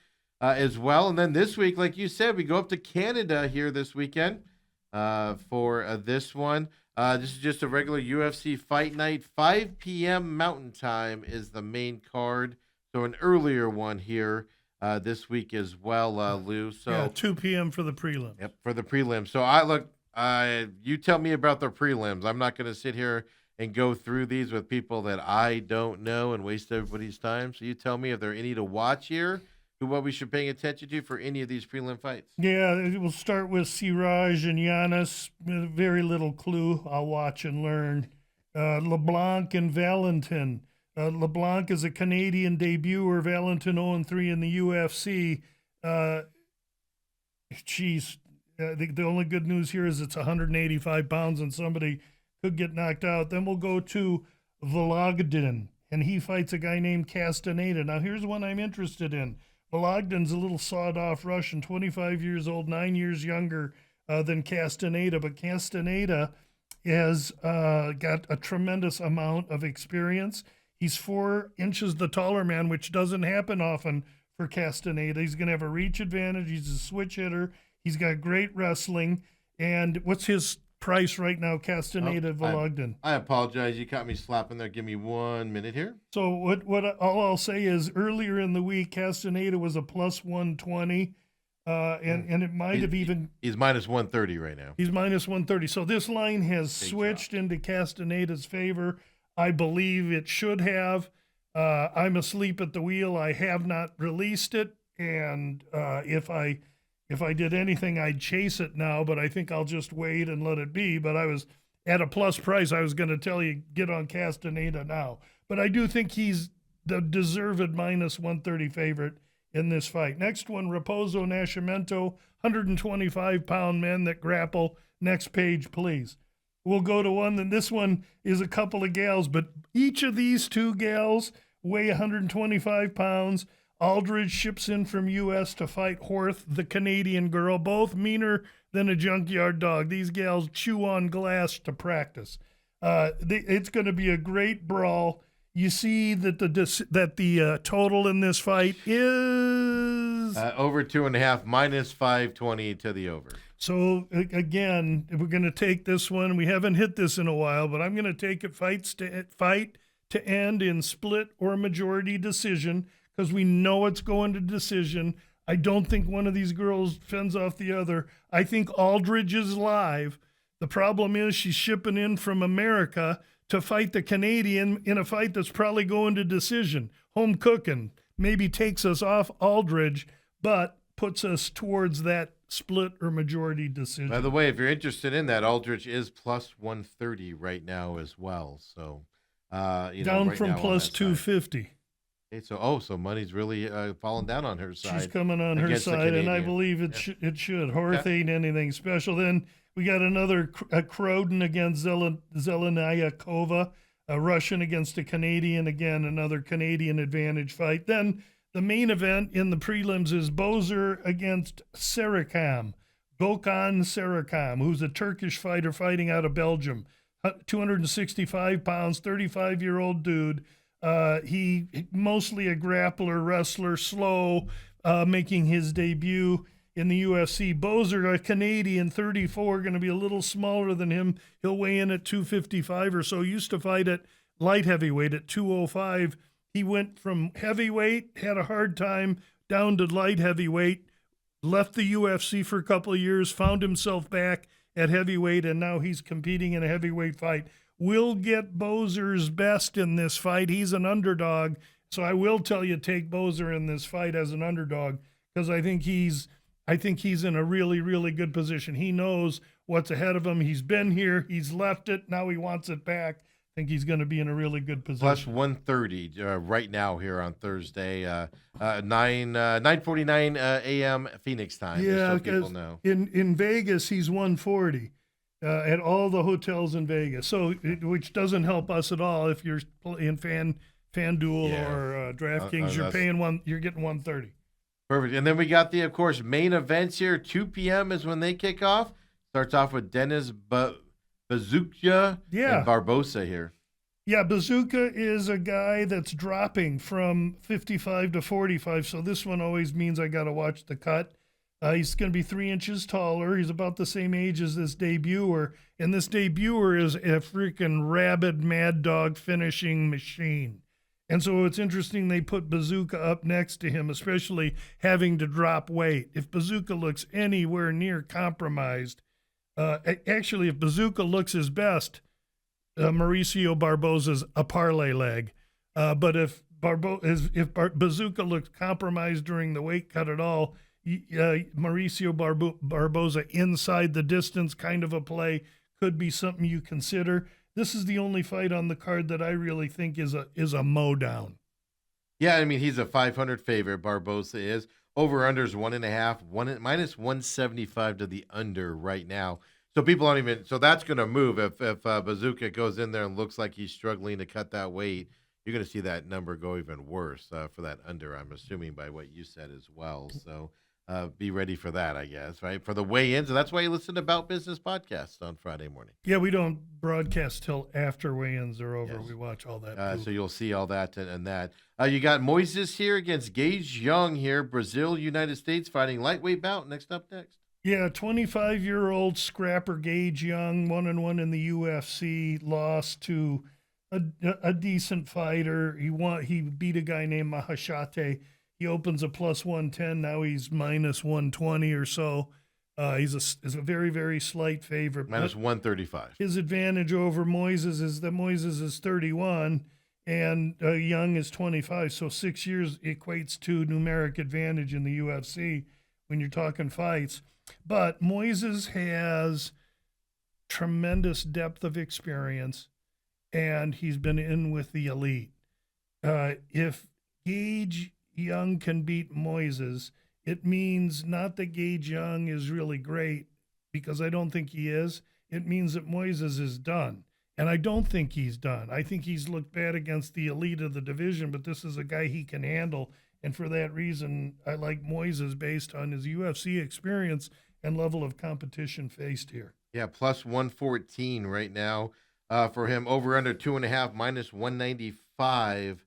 as well. And then this week, like you said, we go up to Canada here this weekend for this one. This is just a regular UFC fight night. 5 p.m. Mountain Time is the main card. So an earlier one here this week as well, Lou. So Yeah, 2 p.m. for the prelims. Yep, for the prelims. So I look, you tell me about the prelims. I'm not going to sit here and go through these with people that I don't know and waste everybody's time. So you tell me if there are any to watch here, what we should pay attention to for any of these prelim fights. Yeah, we'll start with Siraj and Giannis. Very little clue. I'll watch and learn. LeBlanc and Valentin. LeBlanc is a Canadian debuter. Valentin 0-3 in the UFC. The only good news here is it's 185 pounds and somebody could get knocked out. Then we'll go to Vologdin, and he fights a guy named Castaneda. Now, here's one I'm interested in. Vologdin's a little sawed-off Russian, 25 years old, 9 years younger than Castaneda, but Castaneda has got a tremendous amount of experience. He's 4 inches the taller man, which doesn't happen often for Castaneda. He's going to have a reach advantage. He's a switch hitter. He's got great wrestling. And what's his price right now, Castaneda Vologdin? I apologize. You caught me slapping there. Give me 1 minute here. So what all I'll say is earlier in the week, Castaneda was a plus 120. And it might have even... He's minus 130 right now. He's minus 130. So this line has switched into Castaneda's favor. I believe it should have. I'm asleep at the wheel. I have not released it. And if I did anything, I'd chase it now. But I think I'll just wait and let it be. But I was at a plus price. I was going to tell you, get on Castaneda now. But I do think he's the deserved minus 130 favorite in this fight. Next one, Raposo Nascimento, 125-pound men that grapple. Next page, please. We'll go to one, and this one is a couple of gals, but each of these 2 gals weigh 125 pounds. Aldridge ships in from U.S. to fight Horth, the Canadian girl, both meaner than a junkyard dog. These gals chew on glass to practice. It's going to be a great brawl. You see that the total in this fight is over 2.5, minus 520 to the over. So again, we're going to take this one. We haven't hit this in a while, but I'm going to take it fight to end in split or majority decision because we know it's going to decision. I don't think one of these girls fends off the other. I think Aldridge is live. The problem is she's shipping in from America to fight the Canadian in a fight that's probably going to decision. Home cooking maybe takes us off Aldridge, but puts us towards that split or majority decision. By the way, if you're interested in that, Aldridge is plus 130 right now as well. So down right from plus 250. Okay, so money's really falling down on her side. She's coming on her side, and I believe it should. Horth ain't anything special. Then we got another Kroden against Zeleniakova, a Russian against a Canadian. Again, another Canadian advantage fight. Then the main event in the prelims is Bozer against Serikam, Gökhan Serikam, who's a Turkish fighter fighting out of Belgium. 265 pounds, 35-year-old dude. He mostly a grappler, wrestler, slow, making his debut in the UFC. Bozer, a Canadian, 34, going to be a little smaller than him. He'll weigh in at 255 or so. Used to fight at light heavyweight at 205. He went from heavyweight, had a hard time, down to light heavyweight, left the UFC for a couple of years, found himself back at heavyweight, and now he's competing in a heavyweight fight. We'll get Bozer's best in this fight. He's an underdog, so I will tell you take Bozer in this fight as an underdog because I think he's in a really, really good position. He knows what's ahead of him. He's been here. He's left it. Now he wants it back. think he's going to be in a really good Plus position. 130 right now here on Thursday, 9:49 a.m. Phoenix time, just Yeah, so people because know. in Vegas he's 140 at all the hotels in Vegas. So which doesn't help us at all if you're in FanDuel Yeah, or DraftKings. You're that's paying you're getting 130. perfect. And then we got the, of course, main events here. 2 p.m. is when they kick off. Starts off with Dennis Bazooka and Yeah. Barbosa here. Yeah, Bazooka is a guy that's dropping from 55 to 45, so this one always means I got to watch the cut. He's going to be 3 inches taller. He's about the same age as this debuter, and this debuter is a freaking rabid mad dog finishing machine. And so it's interesting they put Bazooka up next to him, especially having to drop weight. If Bazooka looks anywhere near compromised, actually, if Bazooka looks his best, Mauricio Barbosa's a parlay leg. But if Bazooka looks compromised during the weight cut at all, Mauricio Barbosa inside the distance kind of a play could be something you consider. This is the only fight on the card that I really think is a mow down. Yeah, I mean, he's a 500 favorite. Barbosa is. Over unders 1.5, minus 175 to the under right now. So people aren't even. So that's going to move if Bazooka goes in there and looks like he's struggling to cut that weight. You're going to see that number go even worse for that under. I'm assuming by what you said as well. So be ready for that, I guess, right? For the weigh-ins. And that's why you listen to About Business podcasts on Friday morning. Yeah, we don't broadcast till after weigh-ins are over. Yes. We watch all that. So you'll see all that and that. You got Moises here against Gage Young here. Brazil, United States fighting lightweight bout. Next. Yeah, 25-year-old scrapper Gage Young, 1-1 in the UFC, lost to a decent fighter. He beat a guy named Mahashate. He opens a plus 110. Now he's minus 120 or so. He's a very, very slight favorite. Minus 135. His advantage over Moises is that Moises is 31 and Young is 25. So 6 years equates to numeric advantage in the UFC when you're talking fights. But Moises has tremendous depth of experience, and he's been in with the elite. If Gage Young can beat Moises, it means not that Gage Young is really great, because I don't think he is. It means that Moises is done. And I don't think he's done. I think he's looked bad against the elite of the division, but this is a guy he can handle. And for that reason, I like Moises based on his UFC experience and level of competition faced here. Yeah, plus 114 right now for him. Over under 2.5, minus 195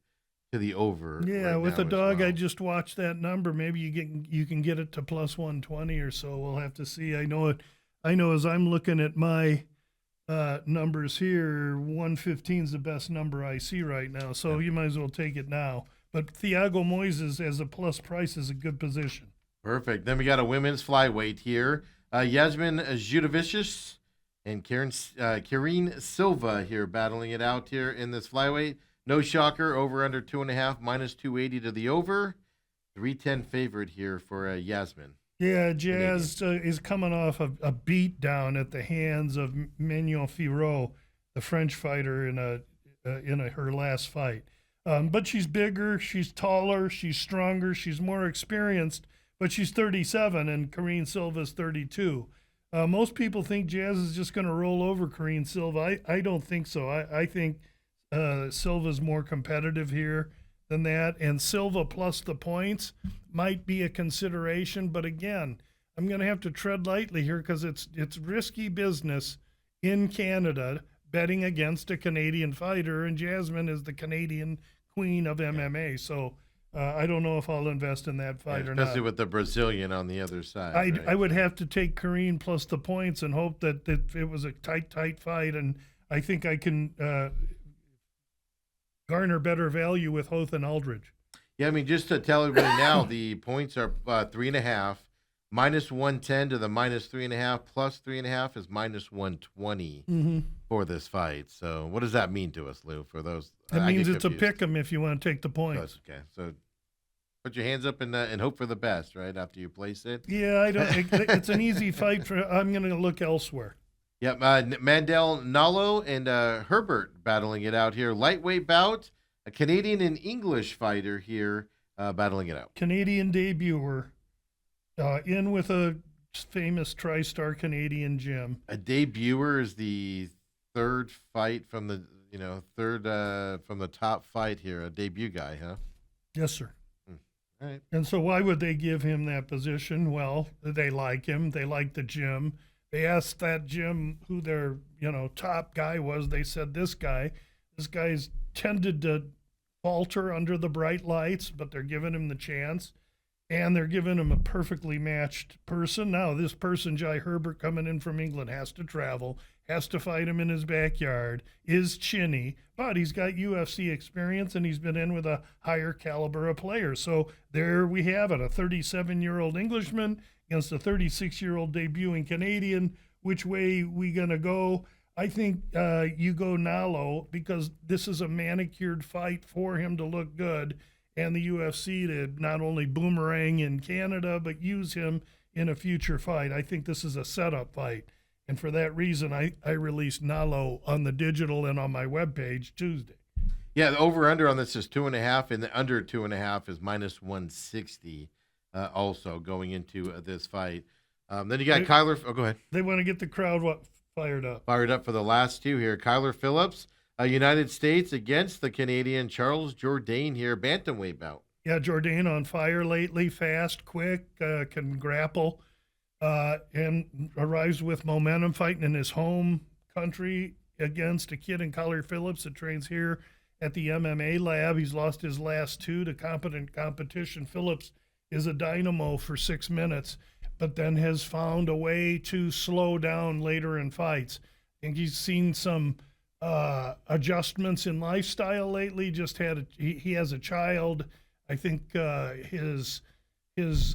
to the over. Yeah, right with now a dog, well. I just watched that number. Maybe you can get it to plus 120 or so. We'll have to see. I know as I'm looking at my numbers here, 115 is the best number I see right now. So you might as well take it now. But Thiago Moises as a plus price is a good position. Perfect. Then we got a women's flyweight here. Yasmin Judovicius and Karine Silva here battling it out here in this flyweight. No shocker, over under 2.5, minus 280 to the over. 310 favorite here for Yasmin. Yeah, Jazz is coming off a beat down at the hands of Manon Fiorot, the French fighter in her last fight. But she's bigger, she's taller, she's stronger, she's more experienced, but she's 37 and Karine Silva's 32. Most people think Jazz is just going to roll over Karine Silva. I don't think so. I think Silva's more competitive here than that, and Silva plus the points might be a consideration. But again, I'm going to have to tread lightly here because it's risky business in Canada betting against a Canadian fighter, and Jasmine is the Canadian queen of MMA. So I don't know if I'll invest in that fight or not. Especially with the Brazilian on the other side. I would have to take Karine plus the points and hope that it was a tight fight, and I think I can garner better value with Hoth and Aldridge. Yeah, I mean, just to tell everybody now, the points are 3.5, minus 110 to the minus 3.5, plus 3.5 is minus 120 for this fight. So what does that mean to us, Lou, for those? It means it's a pick 'em if you want to take the points. Okay, so put your hands up and hope for the best, right, after you place it. Yeah, I don't. It's an easy fight. I'm going to look elsewhere. Yep, Mandel Nalo and Herbert battling it out here. Lightweight bout, a Canadian and English fighter here battling it out. Canadian debuter, in with a famous TriStar Canadian gym. A debuter is the third fight from the third from the top fight here. A debut guy, huh? Yes, sir. All right. And so why would they give him that position? Well, they like him. They like the gym. They asked that gym who their, top guy was. They said this guy's tended to falter under the bright lights, but they're giving him the chance. And they're giving him a perfectly matched person. Now, this person, Jai Herbert, coming in from England, has to travel, has to fight him in his backyard, is chinny, but he's got UFC experience and he's been in with a higher caliber of players. So there we have it, a 37-year-old Englishman against a 36-year-old debuting Canadian. Which way we going to go? I think you go Nalo, because this is a manicured fight for him to look good, and the UFC to not only boomerang in Canada, but use him in a future fight. I think this is a setup fight. And for that reason, I released Nalo on the digital and on my webpage Tuesday. Yeah, the over-under on this is 2.5, and the under 2.5 is minus 160 also going into this fight. Then you got Kyler. Oh, go ahead. They want to get the crowd fired up. Fired up for the last two here. Kyler Phillips, United States against the Canadian Charles Jourdain here, bantamweight bout. Yeah, Jourdain on fire lately, fast, quick, can grapple, and arrives with momentum, fighting in his home country against a kid in Kyler Phillips that trains here at the MMA lab. He's lost his last two to competent competition. Phillips is a dynamo for 6 minutes, but then has found a way to slow down later in fights. I think he's seen some adjustments in lifestyle lately. He has a child. I think his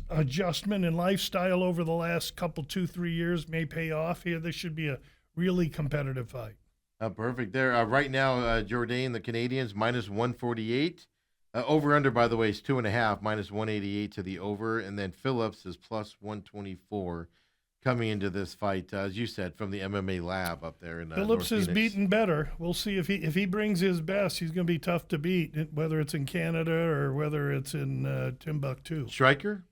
adjustment in lifestyle over the last couple 2-3 years may pay off here. This should be a really competitive fight. Perfect there. Right now, Jourdain, the Canadians, minus 148. Over under, by the way, is 2.5, minus 188 to the over, and then Phillips is plus 124 coming into this fight, as you said, from the MMA lab up there in Phillips North is Phoenix. beaten better. We'll see if he brings his best. He's going to be tough to beat, whether it's in Canada or whether it's in Timbuktu. Striker?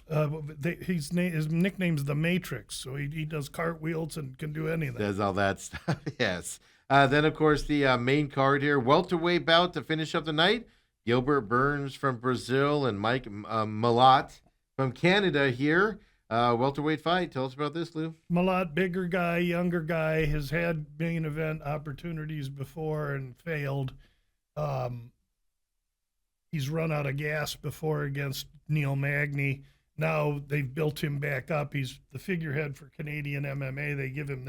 His nickname's the Matrix, so he does cartwheels and can do anything. Does all that stuff, yes. Then, of course, the main card here, welterweight bout to finish up the night. Gilbert Burns from Brazil and Mike Malott from Canada here. Welterweight fight. Tell us about this, Lou. Malott, bigger guy, younger guy, has had main event opportunities before and failed. He's run out of gas before against Neil Magny. Now they've built him back up. He's the figurehead for Canadian MMA. They give him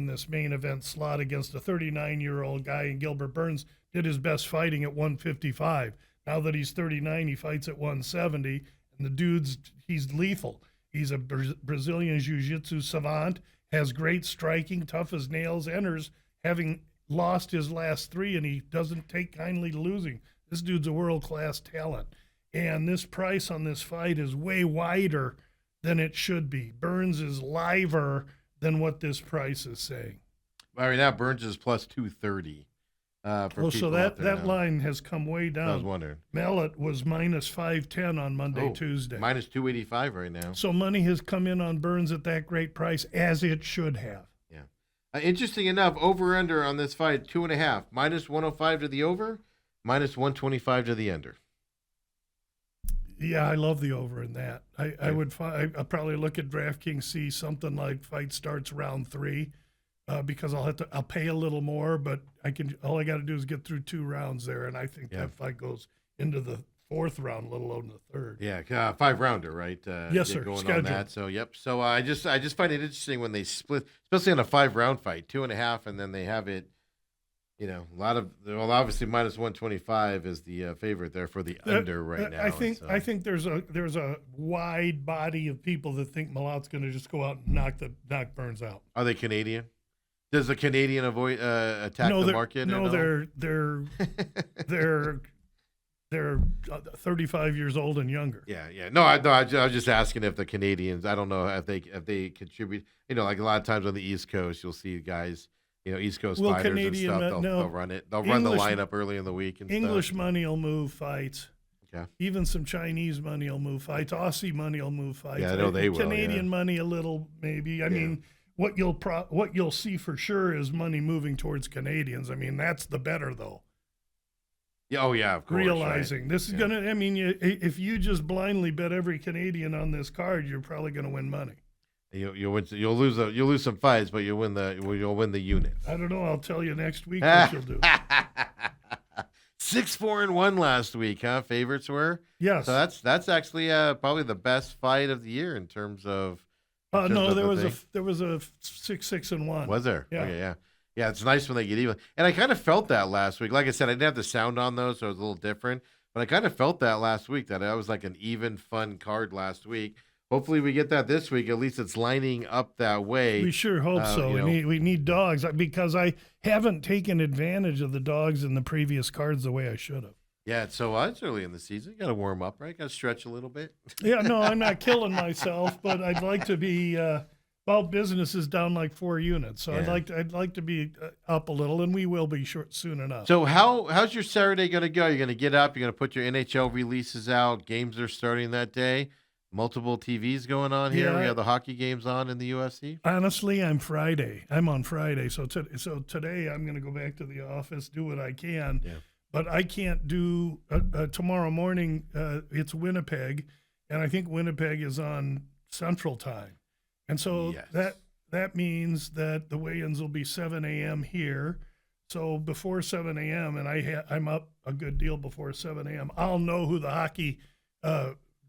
this main event slot against a 39-year-old guy, and Gilbert Burns did his best fighting at 155. Now that he's 39, he fights at 170, and he's lethal. He's a Brazilian jiu-jitsu savant, has great striking, tough as nails, enters having lost his last three, and he doesn't take kindly to losing. This dude's a world-class talent. And this price on this fight is way wider than it should be. Burns is liver than what this price is saying. All right, now Burns is plus 230. So that line has come way down. I was wondering. Malott was minus 510 on Monday, Tuesday. Minus 285 right now. So money has come in on Burns at that great price, as it should have. Yeah. Interesting enough, over under on this fight, 2.5. Minus 105 to the over, minus 125 to the under. Yeah, I love the over in that. I'll probably look at DraftKings, see something like fight starts round 3. Because I'll pay a little more, but all I got to do is get through 2 rounds there, and I think that fight goes into the 4th round, let alone the 3rd. Yeah, 5-rounder, right? Yes, sir. Going Scheduled. on that. So yep. So I just find it interesting when they split, especially on a 5-round fight, 2.5, and then they have it. Obviously minus 125 is the favorite there for the under right now. I think there's a wide body of people that think Malott's going to just go out and knock Burns out. Are they Canadian? Does the Canadian attack the market? No, they're they're 35 years old and younger. Yeah. No, I was just asking if the Canadians. I don't know if they contribute. Like a lot of times on the East Coast, you'll see guys. East Coast Well, fighters Canadian, and stuff. They'll run it. They'll run the lineup early in the week and English stuff. money will move fights. Yeah. Even some Chinese money will move fights. Aussie money will move fights. Yeah, I know they will. Canadian money a little maybe. I mean, what you'll see for sure is money moving towards Canadians. I mean, that's the better though. Yeah. Oh yeah. Of course. Realizing this is gonna. I mean, if you just blindly bet every Canadian on this card, you're probably gonna win money. You'll lose some fights, but you'll win the unit. I don't know. I'll tell you next week what you'll do. 6-4-1 last week, huh? Favorites were. Yes. So that's actually probably the best fight of the year in terms of. No, there was a 6-6-1. Was there? Yeah. Okay, yeah. Yeah, it's nice when they get even. And I kind of felt that last week. Like I said, I didn't have the sound on those, so it was a little different. But I kind of felt that last week, that was like an even, fun card last week. Hopefully we get that this week. At least it's lining up that way. We sure hope so. We need dogs, because I haven't taken advantage of the dogs in the previous cards the way I should have. Yeah, it's early in the season. You got to warm up, right? Got to stretch a little bit. Yeah, no, I'm not killing myself, but I'd like to be. Well, business is down like 4 units, so Yeah. I'd like to be up a little, and we will be short soon enough. So how's your Saturday going to go? You're going to get up. You're going to put your NHL releases out. Games are starting that day. Multiple TVs going on here. Yeah. We have the hockey games on in the UFC. Honestly, I'm on Friday, so today I'm going to go back to the office, do what I can. Yeah. But I can't do tomorrow morning. It's Winnipeg, and I think Winnipeg is on Central Time, and so Yes. that means that the weigh-ins will be 7 a.m. here. So before 7 a.m. and I'm up a good deal before 7 a.m. I'll know who the hockey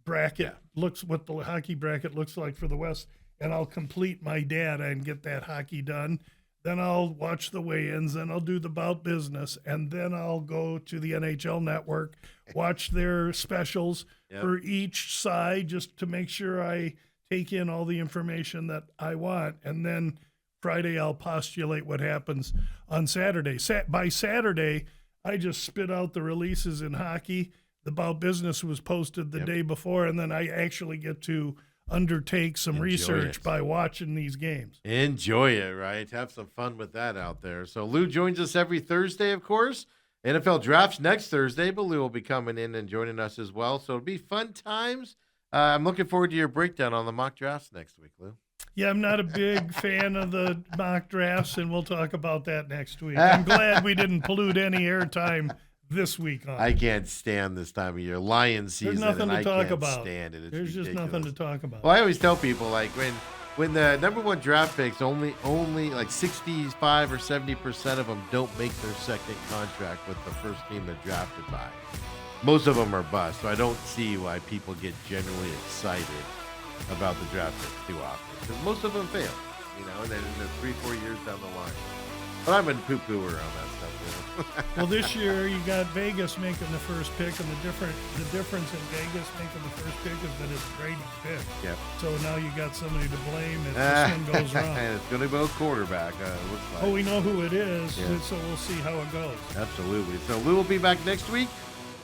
bracket what the hockey bracket looks like for the West, and I'll complete my data and get that hockey done. Then I'll watch the weigh-ins, then I'll do the bout business, and then I'll go to the NHL Network, watch their specials for each side just to make sure I take in all the information that I want. And then Friday I'll postulate what happens on Saturday. By Saturday, I just spit out the releases in hockey. The bout business was posted the day before, and then I actually get to undertake some research by watching these games. Enjoy it, right? Have some fun with that out there. So Lou joins us every Thursday, of course. NFL drafts next Thursday, but Lou will be coming in and joining us as well. So it'll be fun times. I'm looking forward to your breakdown on the mock drafts next week, Lou. Yeah, I'm not a big fan of the mock drafts, and we'll talk about that next week. I'm glad we didn't pollute any airtime this week on. I can't stand this time of year. Lion season. There's nothing to talk can't about. Stand it. It's There's ridiculous. just nothing to talk about. Well, I always tell people, like, when the number one draft picks, only like 65 or 70% of them don't make their second contract with the first team they're drafted by. Most of them are bust, so I don't see why people get generally excited about the draft picks too often, because most of them fail, and then they're 3-4 years down the line. But I'm a poo-pooer on that stuff, Well, this year you got Vegas making the first pick, and the difference in Vegas making the first pick is that it's Brady's pick. Yep. So now you got somebody to blame if this one goes wrong. And it's going to go quarterback, it looks like. Oh, we know who it is, Yeah. so we'll see how it goes. Absolutely. So Lou will be back next week.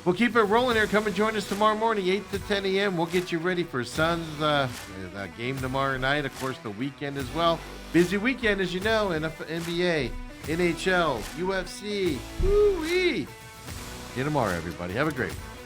We'll keep it rolling here. Come and join us tomorrow morning, 8 to 10 a.m. We'll get you ready for Suns game tomorrow night. Of course, the weekend as well. Busy weekend, as you know, in NBA, NHL, UFC. Woo-wee. See you tomorrow, everybody. Have a great one.